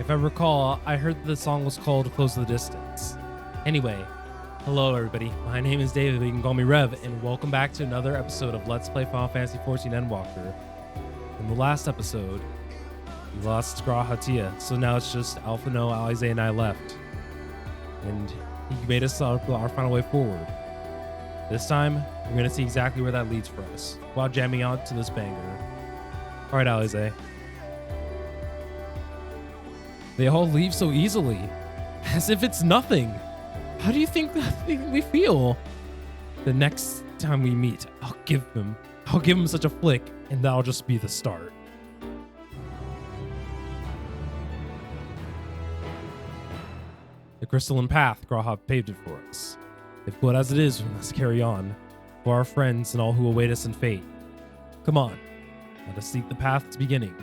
If I recall, I heard that the song was called Close the Distance. Anyway, hello everybody, my name is David, but you can call me Rev, and welcome back to another episode of Let's Play Final Fantasy XIV Endwalker. In the last episode, we lost Grahatia, so now it's just Alpha, No, Alize, and I left. And he made us our final way forward. This time, we're going to see exactly where that leads for us, while jamming out to this banger. Alright, Alize. They all leave so easily, as if it's nothing. How do you think we feel? The next time we meet, I'll give him such a flick, and that'll just be the start. The crystalline path, Graha paved it for us. Difficult as it is, we must carry on. For our friends and all who await us in fate. Come on, let us seek the path's beginning.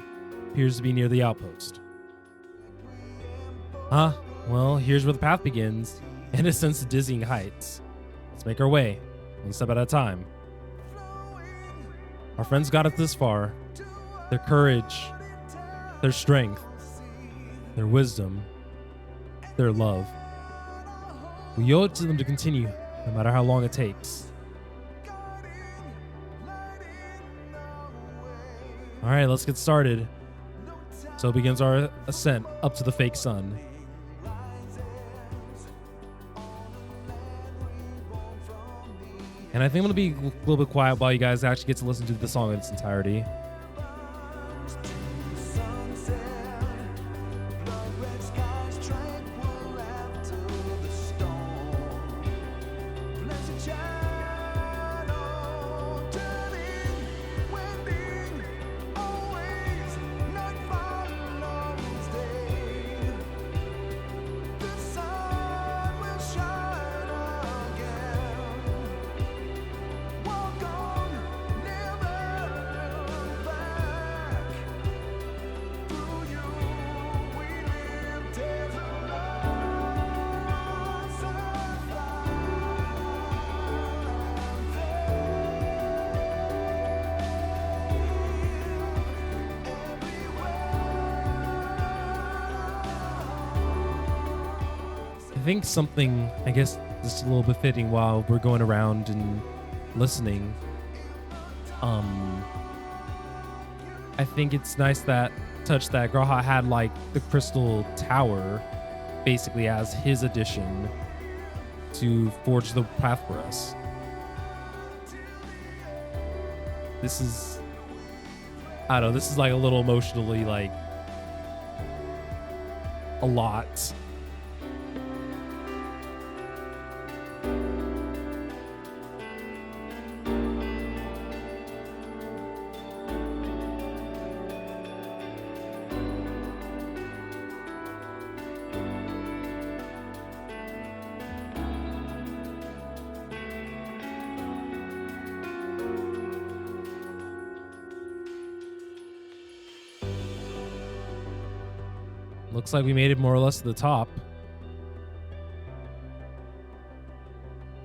Appears to be near the outpost. Huh? Well, here's where the path begins, and it ascends to dizzying heights. Let's make our way, one step at a time. Our friends got us this far. Their courage, their strength, their wisdom, their love. We owe it to them to continue, no matter how long it takes. All right, let's get started. So begins our ascent up to the fake sun. And I think I'm going to be a little bit quiet while you guys actually get to listen to the song in its entirety. I think something, I guess, just a little bit fitting while we're going around and listening. I think it's nice that Graha had like the crystal tower basically as his addition to forge the path for us. This is, I don't know, this is like a little emotionally like a lot. Looks like we made it more or less to the top.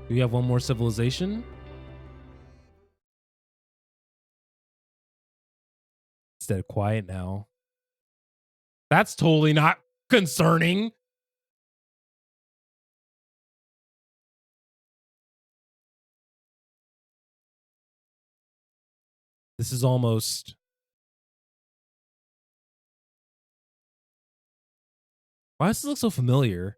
Do we have one more civilization? It's dead quiet now. That's totally not concerning. This is almost... Why does this look so familiar?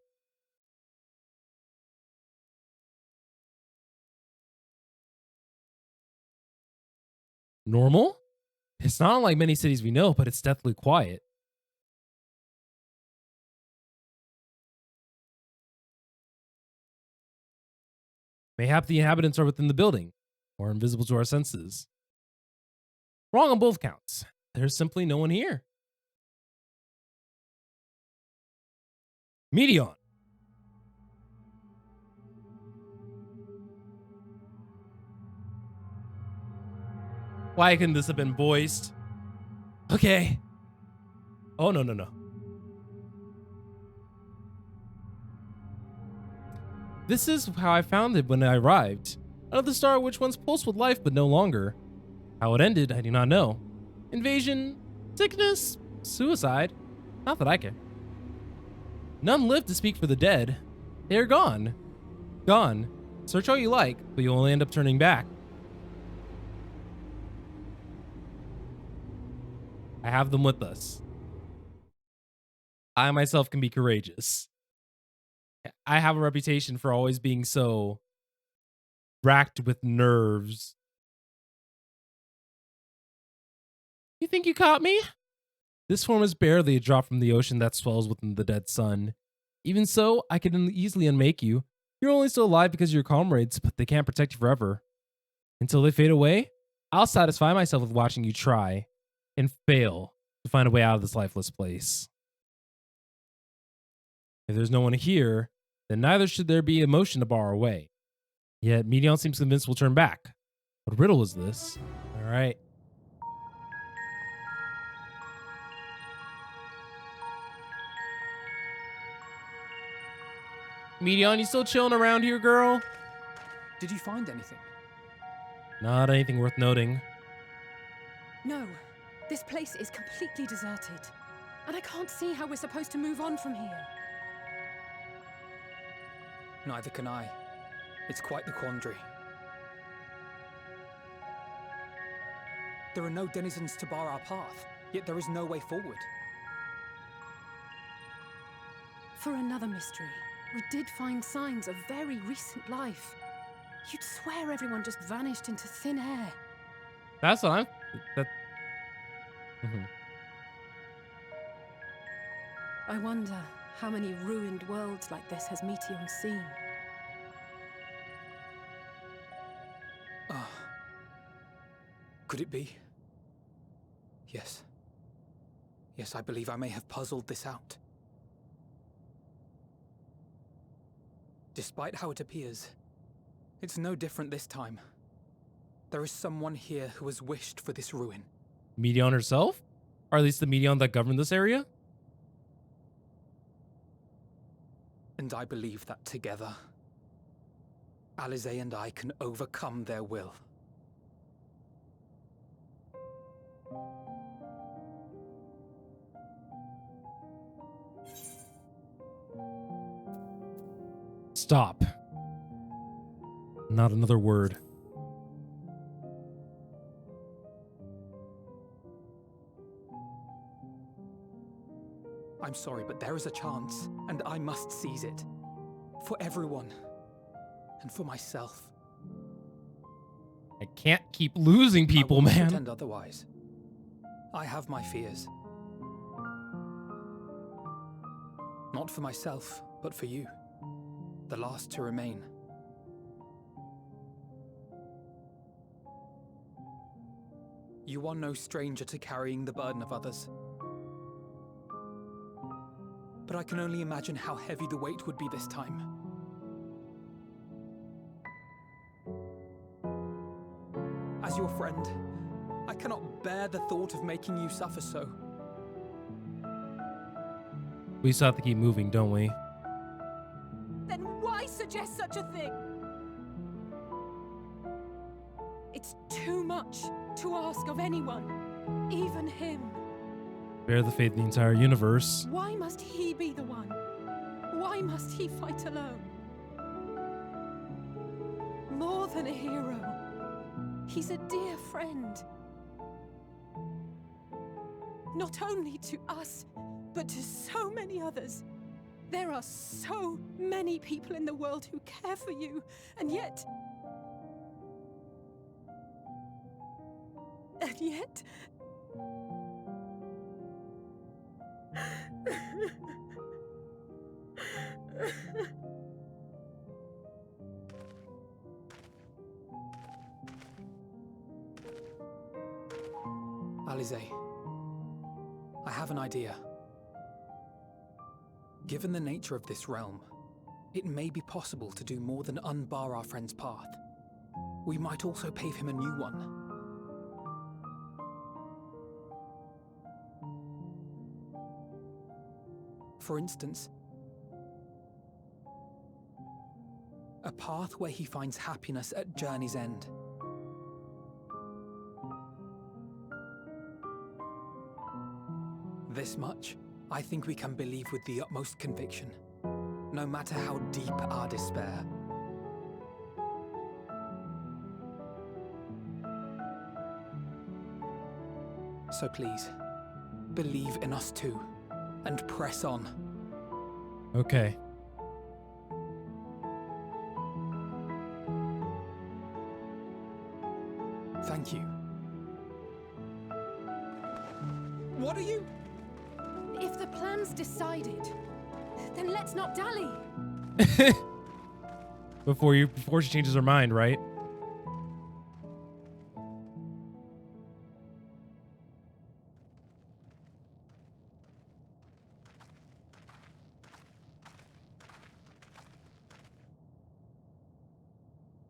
Normal? It's not like many cities we know, but it's deathly quiet. Mayhap the inhabitants are within the building, or invisible to our senses. Wrong on both counts. There's simply no one here. Medion. Why couldn't this have been voiced? Okay. Oh, no. This is how I found it when I arrived. Another star which once pulsed with life, but no longer. How it ended, I do not know. Invasion, sickness, suicide. Not that I care. None live to speak for the dead. They are gone. Gone. Search all you like, but you'll only end up turning back. I have them with us. I myself can be courageous. I have a reputation for always being so racked with nerves. You think you caught me? This form is barely a drop from the ocean that swells within the dead sun. Even so, I can easily unmake you. You're only still alive because of your comrades, but they can't protect you forever. Until they fade away, I'll satisfy myself with watching you try and fail to find a way out of this lifeless place. If there's no one here, then neither should there be emotion to bar our way. Yet Medion seems convinced we'll turn back. What riddle is this? All right. Medion, you still chilling around here, girl? Did you find anything? Not anything worth noting. No, this place is completely deserted. And I can't see how we're supposed to move on from here. Neither can I. It's quite the quandary. There are no denizens to bar our path, yet there is no way forward. For another mystery, we did find signs of very recent life. You'd swear everyone just vanished into thin air. That's what I'm... I wonder how many ruined worlds like this has Meteion seen. Ah. Could it be? Yes. Yes, I believe I may have puzzled this out. Despite how it appears, it's no different this time. There is someone here who has wished for this ruin. Medion herself? Or at least the Medion that governed this area? And I believe that together, Alize and I can overcome their will. Stop. Not another word. I'm sorry, but there is a chance, and I must seize it. For everyone. And for myself. I can't keep losing people, I won't man. pretend otherwise. I have my fears. Not for myself, but for you. The last to remain. You are no stranger to carrying the burden of others. But I can only imagine how heavy the weight would be this time. As your friend, I cannot bear the thought of making you suffer so. We still have to keep moving, don't we? Then why suggest such a thing? It's too much to ask of anyone, even him. Bear the fate of the entire universe. Why must he be the one? Why must he fight alone? More than a hero, he's a dear friend. Not only to us, but to so many others. There are so many people in the world who care for you, and yet... Alize, I have an idea. Given the nature of this realm, it may be possible to do more than unbar our friend's path. We might also pave him a new one. For instance, a path where he finds happiness at journey's end. This much, I think we can believe with the utmost conviction, no matter how deep our despair. So please, believe in us too, and press on. Okay. Thank you. What are you? If the plan's decided, then let's not dally. Before she changes her mind, right?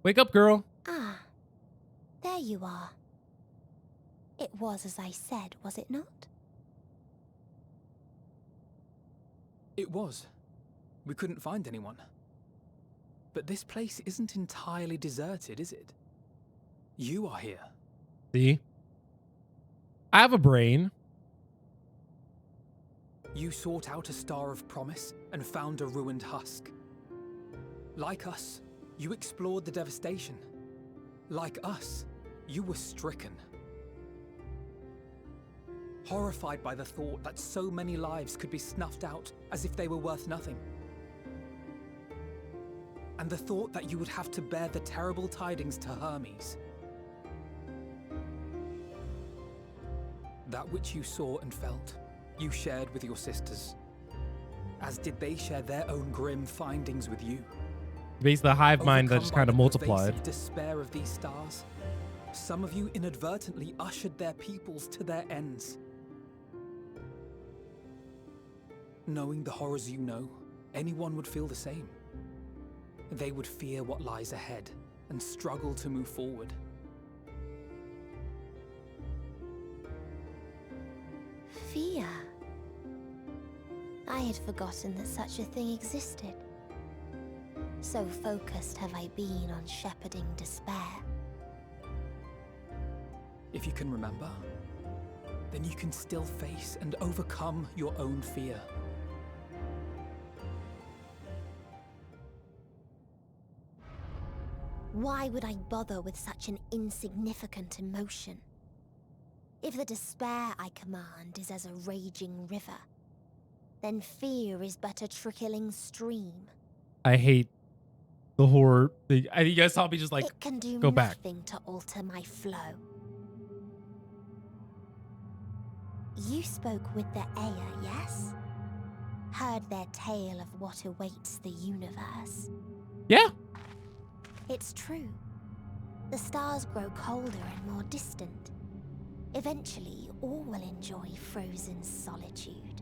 Wake up, girl. Ah, there you are. It was as I said, was it not? It was. We couldn't find anyone. But this place isn't entirely deserted, is it? You are here. See? I have a brain. You sought out a star of promise and found a ruined husk. Like us, you explored the devastation. Like us, you were stricken. Horrified by the thought that so many lives could be snuffed out as if they were worth nothing. And the thought that you would have to bear the terrible tidings to Hermes. That which you saw and felt, you shared with your sisters, as did they share their own grim findings with you. Basically, the hive mind that just kind of multiplied. Overcome by the pervasive despair of these stars, some of you inadvertently ushered their peoples to their ends. Knowing the horrors you know, anyone would feel the same. They would fear what lies ahead and struggle to move forward. Fear. I had forgotten that such a thing existed. So focused have I been on shepherding despair. If you can remember, then you can still face and overcome your own fear. Why would I bother with such an insignificant emotion? If the despair I command is as a raging river, then fear is but a trickling stream. I hate the horror thing. You guys saw me just like, it can do go back. nothing to alter my flow. You spoke with the Aya, yes? Heard their tale of what awaits the universe. Yeah. It's true. The stars grow colder and more distant. Eventually, all will enjoy frozen solitude.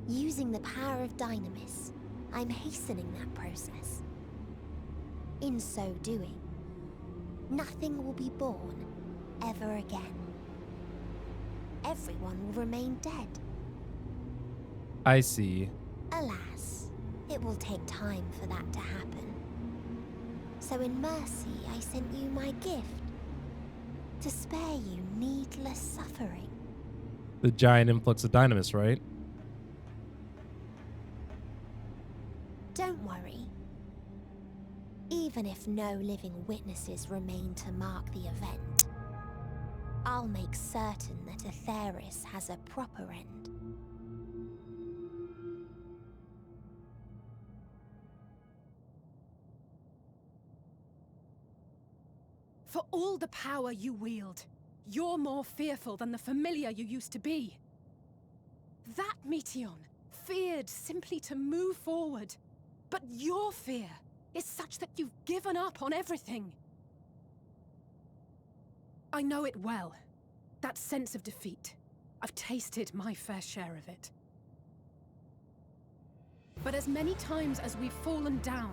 Using the power of Dynamis, I'm hastening that process. In so doing, nothing will be born ever again. Everyone will remain dead. I see. Alas, it will take time for that to happen. So in mercy, I sent you my gift. To spare you needless suffering. The giant influx of Dynamis, right? Don't worry. Even if no living witnesses remain to mark the event, I'll make certain that Aetheris has a proper end. For all the power you wield, you're more fearful than the familiar you used to be. That Meteion feared simply to move forward. But your fear is such that you've given up on everything. I know it well. That sense of defeat. I've tasted my fair share of it. But as many times as we've fallen down,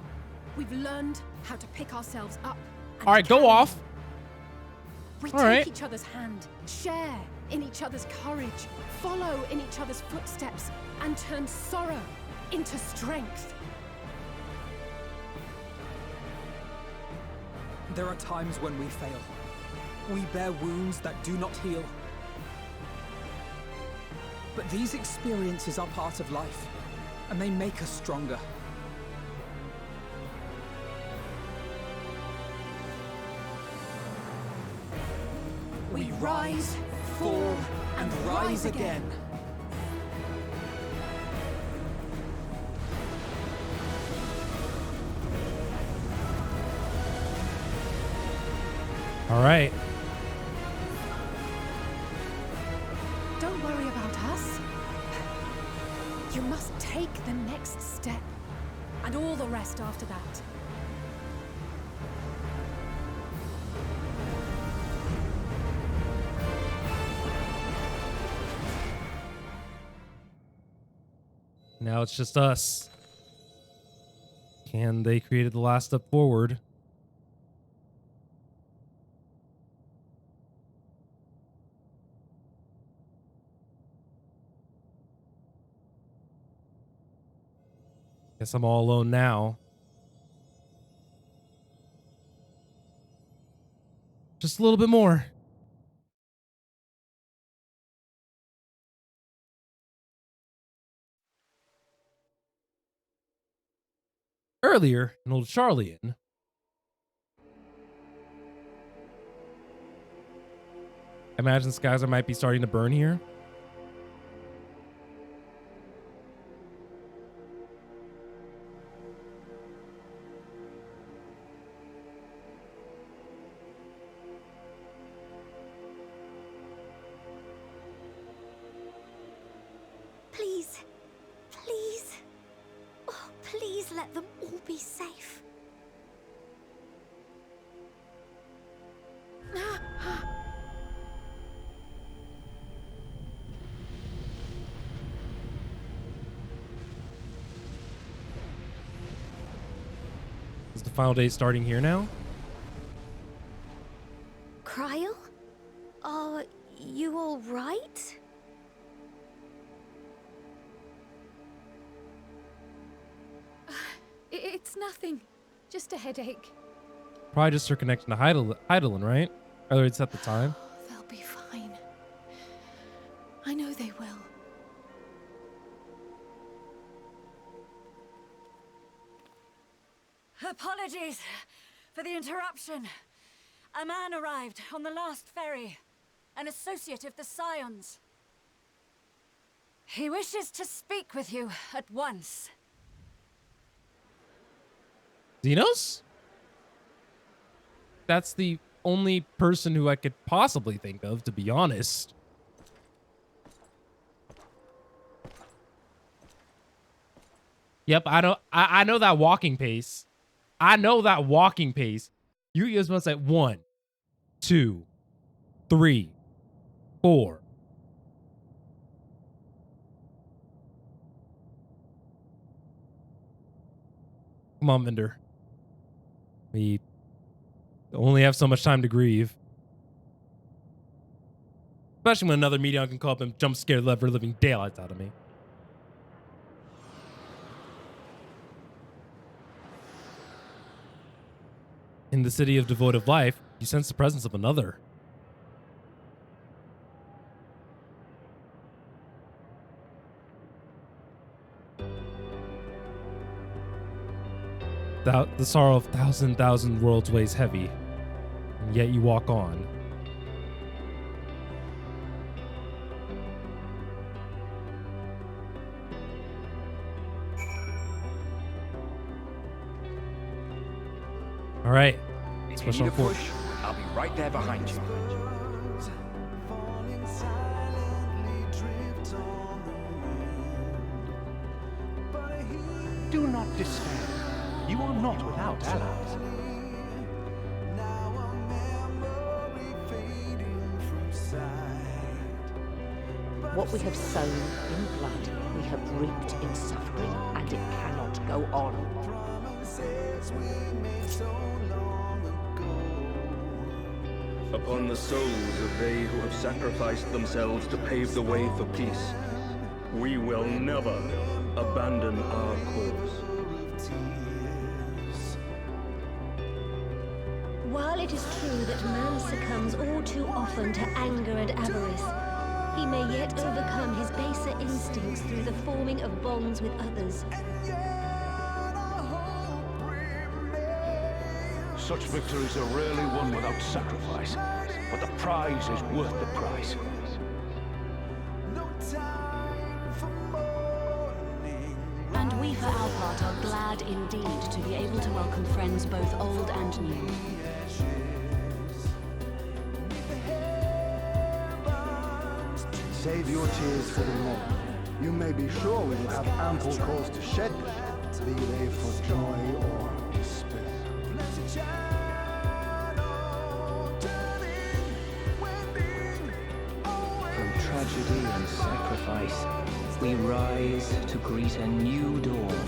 we've learned how to pick ourselves up. All right, go off. We All take right. each other's hand, share in each other's courage, follow in each other's footsteps, and turn sorrow into strength. There are times when we fail. We bear wounds that do not heal. But these experiences are part of life, and they make us stronger. We rise, fall, and rise again. All right. Don't worry about us. You must take the next step, and all the rest after that. Now it's just us. Can they create the last step forward? Guess I'm all alone now. Just a little bit more. Earlier, an old Charlian. I imagine Skyzer might be starting to burn here. Please, please, oh, please let them all be safe. Is the final day starting here now? Cryle? Are you all right? It's nothing. Just a headache. Probably just her connection to Heidelin, right? Or it's at the time. They'll be fine. I know they will. Apologies for the interruption. A man arrived on the last ferry, an associate of the Scions. He wishes to speak with you at once. Xenos? That's the only person who I could possibly think of, to be honest. Yep, I know that walking pace. I know that walking pace. You guys must say 1, 2, 3, 4. Come on, Vinder. We only have so much time to grieve. Especially when another Meteon can come up and jump scare the ever-living daylights out of me. In the city of devoid of life, you sense the presence of another. The sorrow of thousand worlds weighs heavy, and yet you walk on. All right, let's If you push need on a forward. push, I'll be right there behind you. Do not despair. You are not without allies. What we have sown in blood, we have reaped in suffering, and it cannot go on. Upon the souls of they who have sacrificed themselves to pave the way for peace, we will never abandon our cause. While it is true that man succumbs all too often to anger and avarice, He may yet overcome his baser instincts through the forming of bonds with others. Such victories are rarely won without sacrifice, but the prize is worth the price. And we for our part are glad indeed to be able to welcome friends both old and new. Save your tears for the moment. You may be sure we will have ample cause to shed them, be they for joy or despair. From tragedy and sacrifice, we rise to greet a new dawn.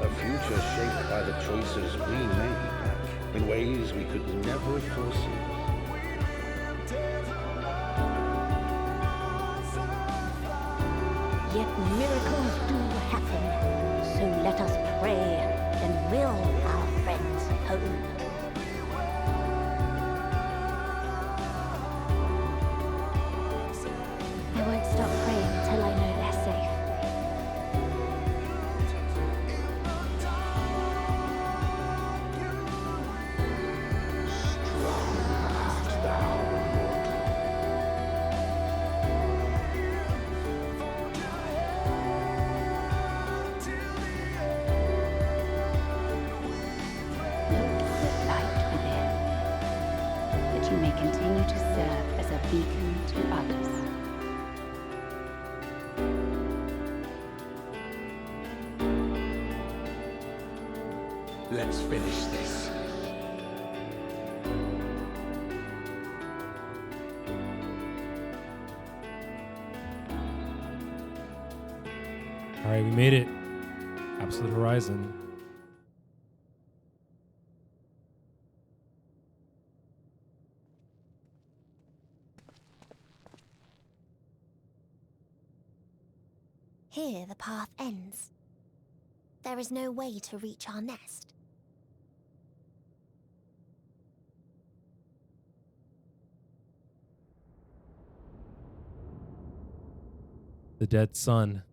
A future shaped by the choices we made, in ways we could never foresee. Yet miracles do happen, so let us pray and will our friends home. I won't stop praying till I know they're safe. You may continue to serve as a beacon to others. Let's finish this. All right, we made it. Absolute Horizon. Here the path ends. There is no way to reach our nest. The dead sun.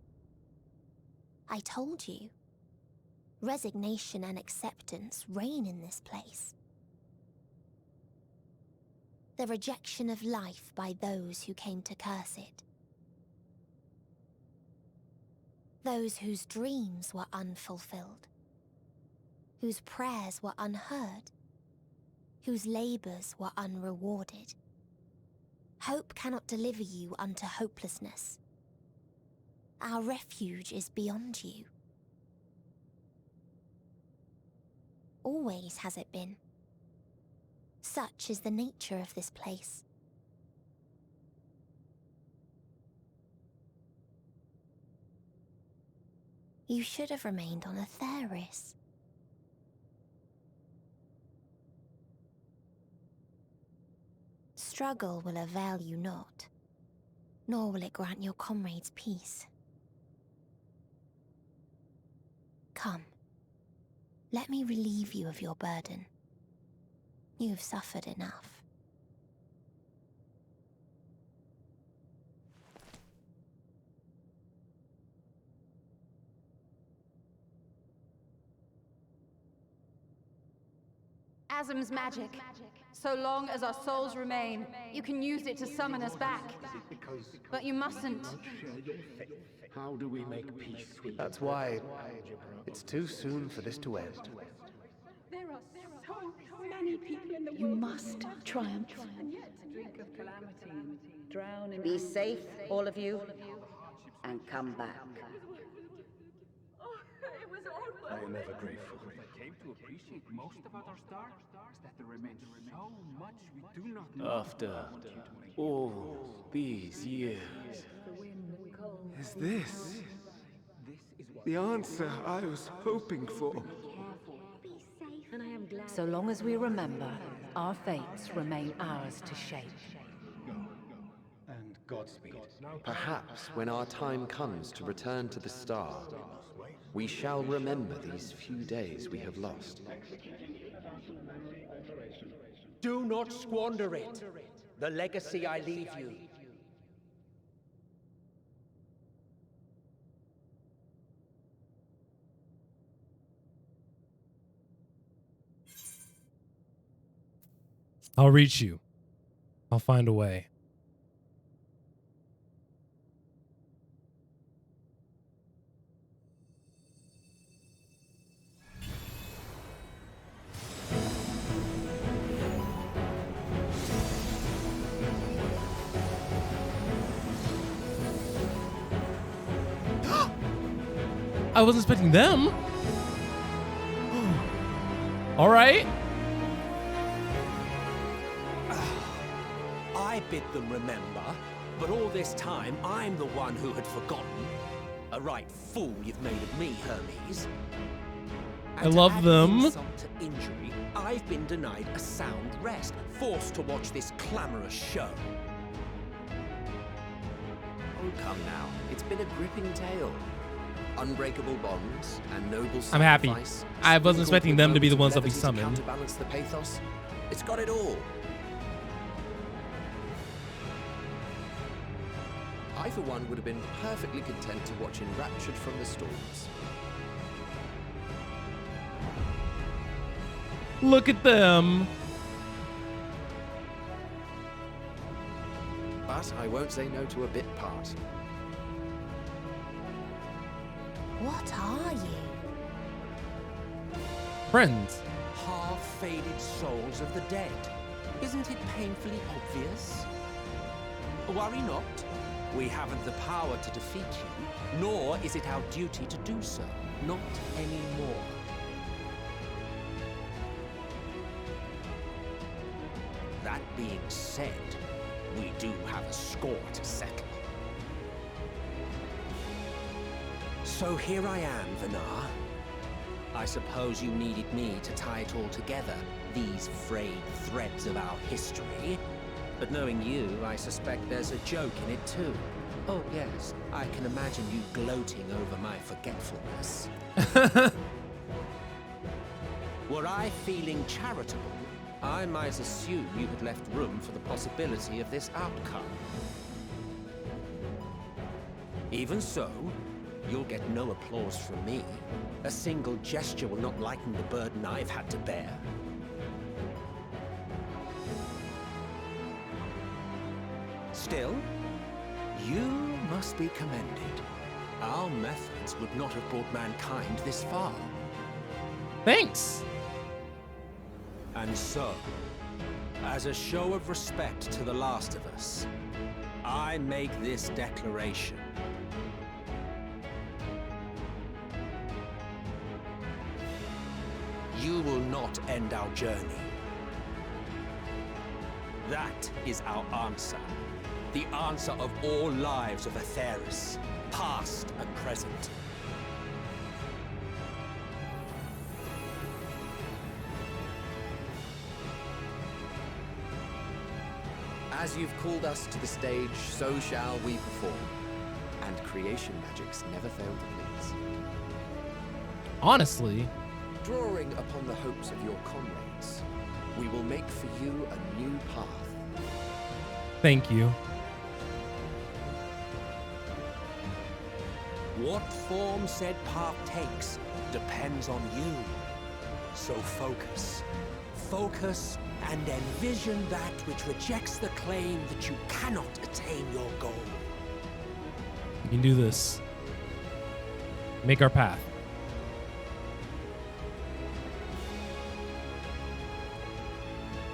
I told you. Resignation and acceptance reign in this place. The rejection of life by those who came to curse it. Those whose dreams were unfulfilled. Whose prayers were unheard. Whose labors were unrewarded. Hope cannot deliver you unto hopelessness. Our refuge is beyond you. Always has it been. Such is the nature of this place. You should have remained on Atheris. Struggle will avail you not, nor will it grant your comrades peace. Come, let me relieve you of your burden. You have suffered enough. Asm's magic. So long as our souls remain, you can use it to summon us back. But you mustn't. How do we make peace? That's why it's too soon for this to end. There are so many people in the world. You must triumph. Drink of calamity and drown in... Be safe, all of you, and come back. I am ever grateful. I came to appreciate most about our star is that there remains so much we do not know. After all these years, Is this the answer I was hoping for? So long as we remember, our fates remain ours to shape. And Godspeed. Perhaps when our time comes to return to the star, We shall remember these few days we have lost. Do not squander it. The legacy I leave you. I'll reach you. I'll find a way. I wasn't expecting them. All right. I bid them remember, but all this time I'm the one who had forgotten. A right fool you've made of me, Hermes. I love them. Insult to injury, I've been denied a sound rest, forced to watch this clamorous show. Oh, come now. It's been a gripping tale. Unbreakable bonds and noble sacrifice. I'm happy. I wasn't expecting them to be the ones that we summoned. Counterbalance the pathos. It's got it all. I, for one, would have been perfectly content to watch enraptured from the storms. Look at them. But I won't say no to a bit part. What are you? Friends. Half-faded souls of the dead. Isn't it painfully obvious? Worry not. We haven't the power to defeat you, nor is it our duty to do so. Not anymore. That being said, we do have a score to settle. So here I am, Vinar. I suppose you needed me to tie it all together, these frayed threads of our history. But knowing you, I suspect there's a joke in it too. Oh yes, I can imagine you gloating over my forgetfulness. Were I feeling charitable, I might assume you had left room for the possibility of this outcome. Even so, you'll get no applause from me. A single gesture will not lighten the burden I've had to bear. Still, you must be commended. Our methods would not have brought mankind this far. Thanks. And so, as a show of respect to the last of us, I make this declaration. You will not end our journey. That is our answer. The answer of all lives of Atheris, past and present. As you've called us to the stage, so shall we perform. And creation magics never fail to please. Honestly. Drawing upon the hopes of your comrades, we will make for you a new path. Thank you. What form said path takes depends on you. So focus. Focus and envision that which rejects the claim that you cannot attain your goal. We can do this. Make our path.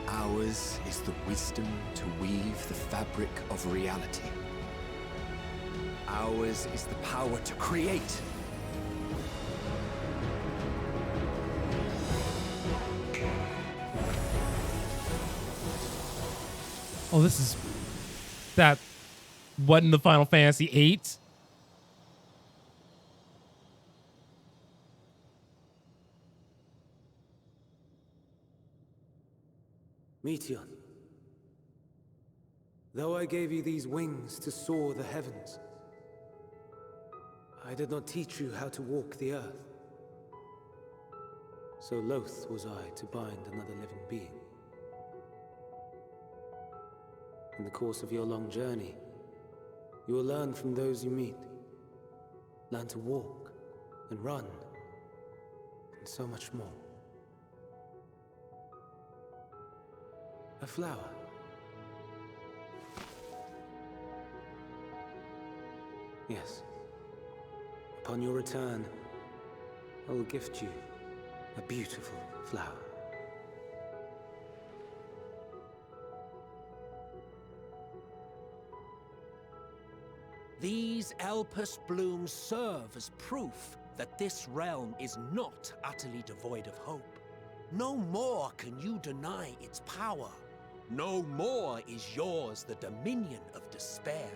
Ours is the wisdom to weave the fabric of reality. Ours is the power to create. Oh, this is that. What in the Final Fantasy VIII? Meteion, though I gave you these wings to soar the heavens, I did not teach you how to walk the earth. So loath was I to bind another living being. In the course of your long journey, you will learn from those you meet. Learn to walk and run, and so much more. A flower. Yes. Upon your return, I will gift you a beautiful flower. These Elpis blooms serve as proof that this realm is not utterly devoid of hope. No more can you deny its power. No more is yours the dominion of despair.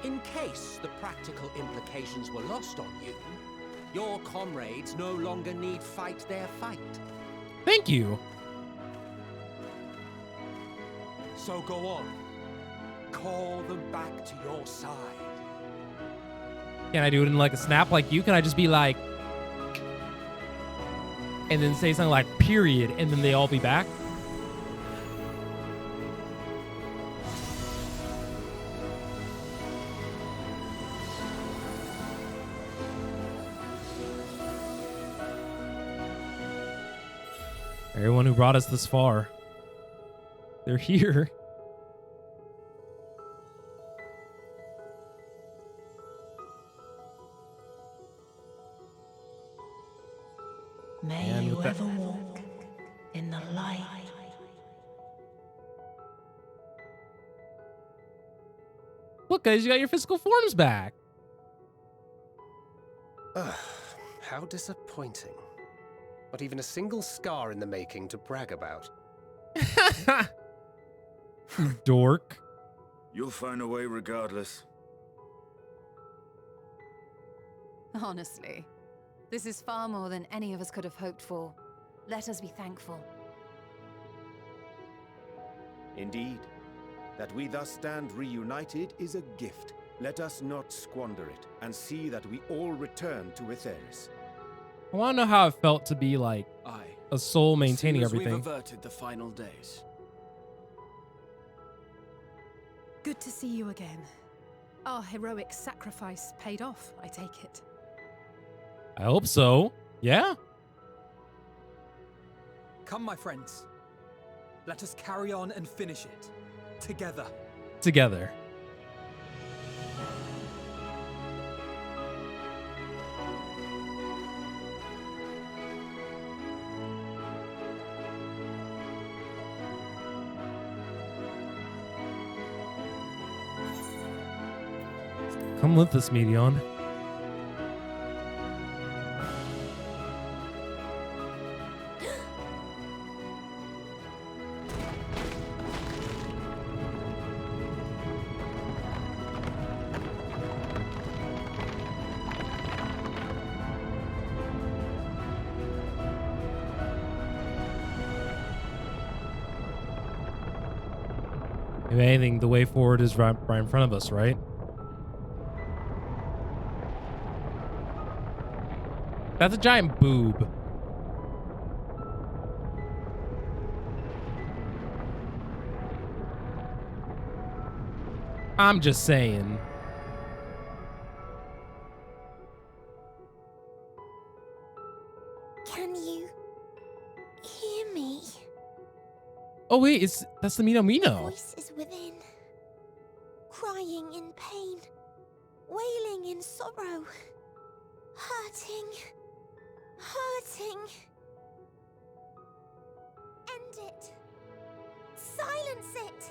In case the practical implications were lost on you, your comrades no longer need fight their fight. Thank you. So go on. Call them back to your side. Can I do it in like a snap like you? Can I just be like, and then say something like period, and then they all be back? Everyone who brought us this far, they're here. May you ever walk in the light. Look, guys, you got your physical forms back. Ugh, how disappointing. Not even a single scar in the making to brag about. Dork. You'll find a way regardless. Honestly, this is far more than any of us could have hoped for. Let us be thankful. Indeed. That we thus stand reunited is a gift. Let us not squander it, and see that we all return to Etheris. I want to know how it felt to be like a soul maintaining everything. We've averted the final days. Good to see you again. Our heroic sacrifice paid off, I take it. I hope so. Yeah. Come, my friends. Let us carry on and finish it. Together. Together. Come with us, Medion. If anything, the way forward is right in front of us, right? That's a giant boob. I'm just saying. Can you hear me? Oh wait, that's the Mino Mino. Voice is within, crying in pain, wailing in sorrow, hurting. End it. Silence it.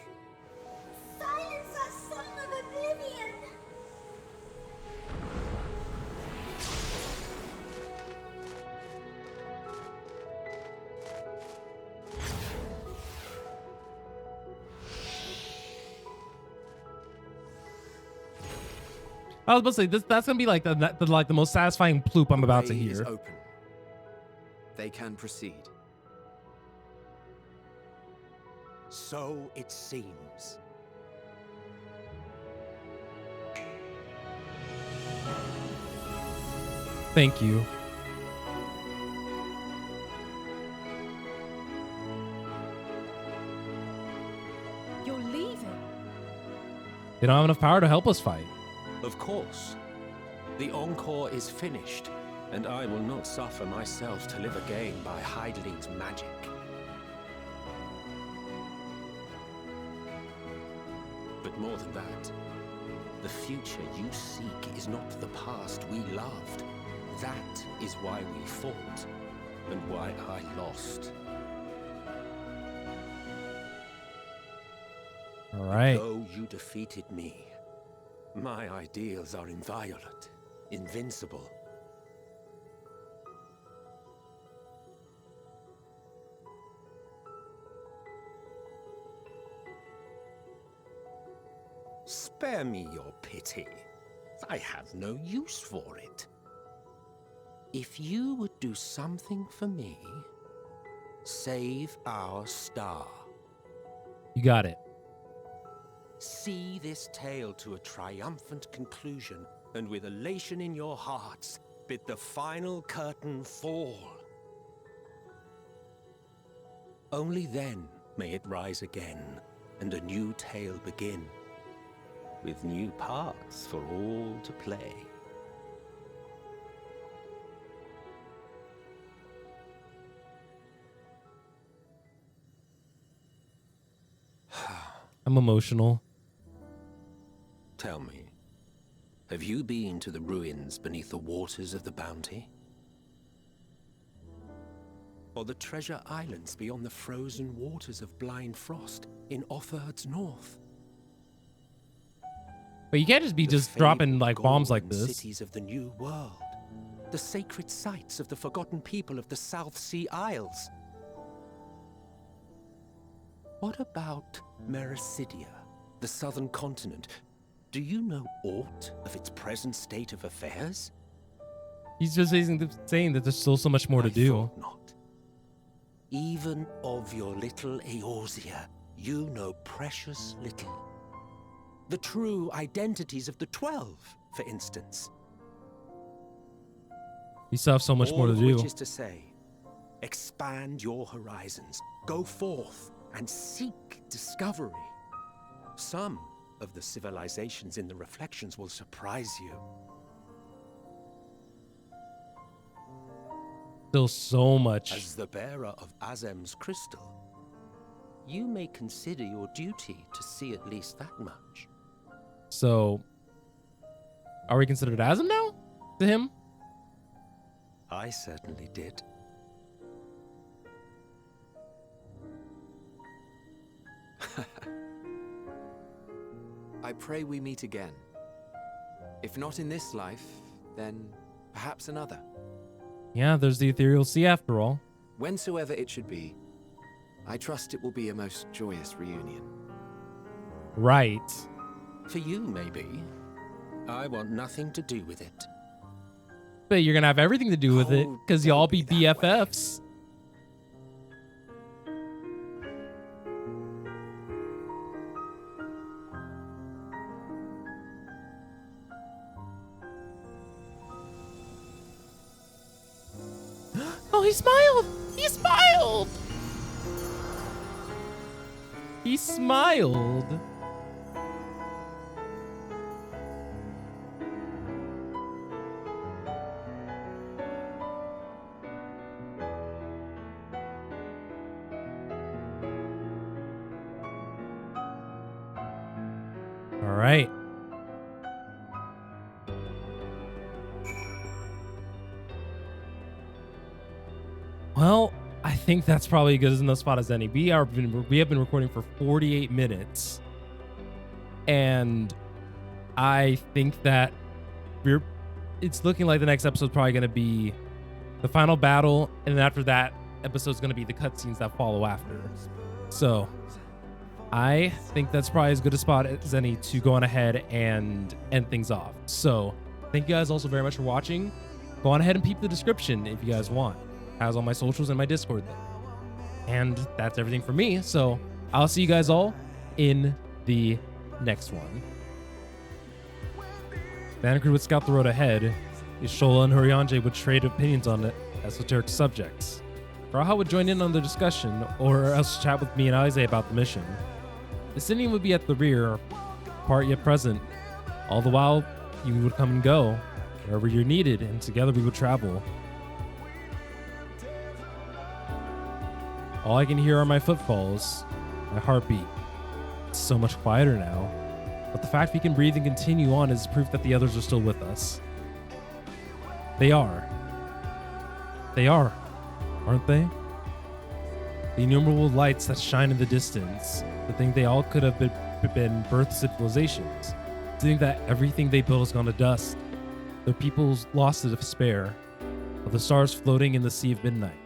Silence our song of oblivion. I was about to say that's gonna be like the most satisfying ploop I'm about to hear. Is open. They can proceed. So it seems. Thank you. You're leaving? They don't have enough power to help us fight. Of course. The Encore is finished, and I will not suffer myself to live again by Heideling's magic. But more than that, the future you seek is not the past we loved. That is why we fought, and why I lost. All right. Though you defeated me, my ideals are inviolate, invincible. Spare me your pity. I have no use for it. If you would do something for me, save our star. You got it. See this tale to a triumphant conclusion, and with elation in your hearts, bid the final curtain fall. Only then may it rise again, and a new tale begin, with new parts for all to play. I'm emotional. Tell me, have you been to the ruins beneath the waters of the Bounty? Or the treasure islands beyond the frozen waters of Blind Frost in Offerd's north? But you can't just be dropping like bombs like this. Cities of the New World, the sacred sites of the forgotten people of the South Sea Isles. What about Mericidia, the southern continent? Do you know aught of its present state of affairs? He's just saying that there's still so much more to do. Not. Even of your little Eorzea, you know precious little. The true identities of the 12, for instance. You still have so much more to do. Which is to say, expand your horizons, go forth and seek discovery. Some of the civilizations in the reflections will surprise you. Still so much. As the bearer of Azem's crystal, you may consider your duty to see at least that much. So, are we considered Azem now? To him? I certainly did. I pray we meet again. If not in this life, then perhaps another. Yeah, there's the Ethereal Sea after all. Whensoever it should be, I trust it will be a most joyous reunion. Right. For you, maybe. I want nothing to do with it. But you're gonna have everything to do with it, because y'all be BFFs. Oh, he smiled! He smiled! He smiled. All right. Well, I think that's probably good as enough spot as any. We have been recording for 48 minutes. And I think that it's looking like the next episode is probably going to be the final battle. And then after that episode is going to be the cutscenes that follow after. So I think that's probably as good a spot as any to go on ahead and end things off. So thank you guys also very much for watching. Go on ahead and peep the description if you guys want. Has all my socials and my Discord there. And that's everything for me. So I'll see you guys all in the next one. Banner Crew would scout the road ahead. Ishola and Horianje would trade opinions on esoteric subjects. Raha would join in on the discussion, or else chat with me and Isaiah about the mission. Istinian would be at the rear, part yet present. All the while, you would come and go, wherever you're needed, and together we would travel. All I can hear are my footfalls, my heartbeat. It's so much quieter now, but the fact we can breathe and continue on is proof that the others are still with us. They are. They are, aren't they? The innumerable lights that shine in the distance, to think they all could have been birth civilizations, to think that everything they built has gone to dust, their peoples lost to despair, of the stars floating in the sea of midnight.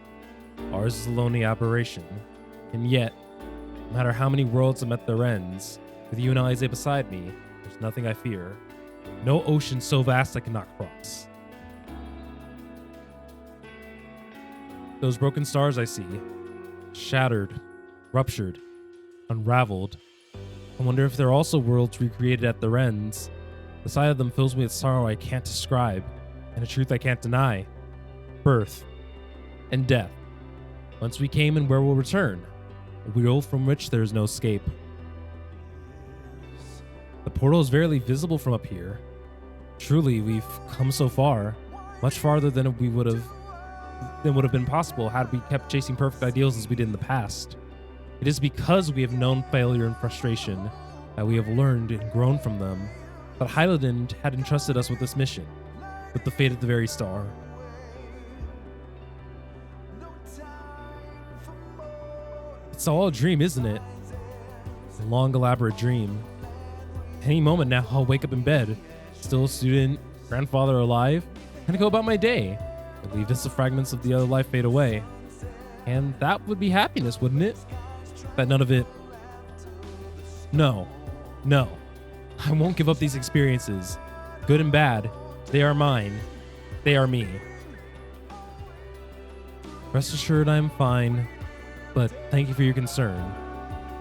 Ours is a lonely aberration, and yet, no matter how many worlds have met their ends, with you and Isaiah beside me, there's nothing I fear. No ocean so vast I cannot cross. Those broken stars I see, shattered, ruptured, unraveled. I wonder if they're also worlds recreated at their ends. The sight of them fills me with sorrow I can't describe, and a truth I can't deny. Birth and death. Whence we came and where we'll return. A wheel from which there is no escape. The portal is barely visible from up here. Truly, we've come so far, much farther than would have been possible had we kept chasing perfect ideals as we did in the past. It is because we have known failure and frustration that we have learned and grown from them. But Hylandin had entrusted us with this mission, with the fate of the very star. It's all a dream, isn't it? A long, elaborate dream. Any moment now, I'll wake up in bed, still a student, grandfather alive, and go about my day. I'd leave just the fragments of the other life fade away. And that would be happiness, wouldn't it? That none of it... No. I won't give up these experiences. Good and bad. They are mine. They are me. Rest assured I am fine, but thank you for your concern.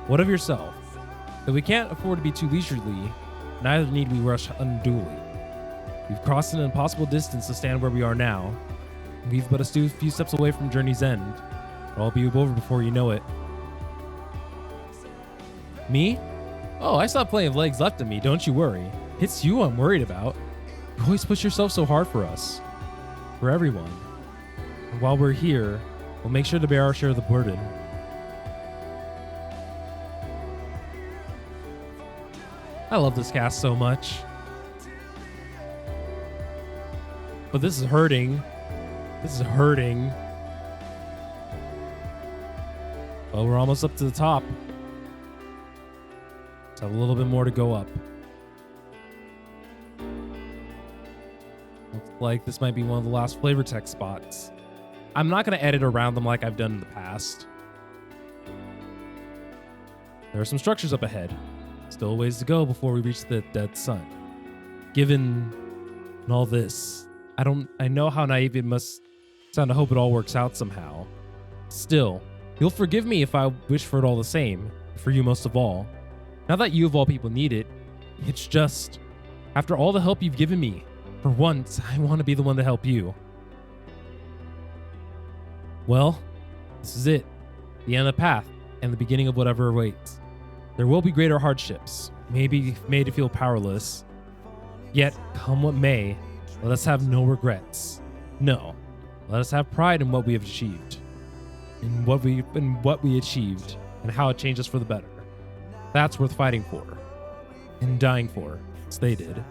What of yourself? Though we can't afford to be too leisurely, neither need we rush unduly. We've crossed an impossible distance to stand where we are now. We've but a few steps away from journey's end. It'll all be over before you know it. Me? Oh, I still have plenty of legs left in me, don't you worry. It's you I'm worried about. You always push yourself so hard for us. For everyone. And while we're here, we'll make sure to bear our share of the burden. I love this cast so much. But this is hurting. This is hurting. Well, we're almost up to the top. Just have a little bit more to go up. Looks like this might be one of the last flavor text spots. I'm not going to edit around them like I've done in the past. There are some structures up ahead. Still a ways to go before we reach the dead sun. Given all this, I know how naive it must sound to hope it all works out somehow. Still, you'll forgive me if I wish for it all the same, for you most of all. Not that you of all people need it, it's just, after all the help you've given me, for once, I want to be the one to help you. Well, this is it. The end of the path, and the beginning of whatever awaits. There will be greater hardships, maybe made to feel powerless. Yet, come what may, let us have no regrets. No, let us have pride in what we have achieved. In what we achieved, and how it changed us for the better. That's worth fighting for. And dying for, as they did.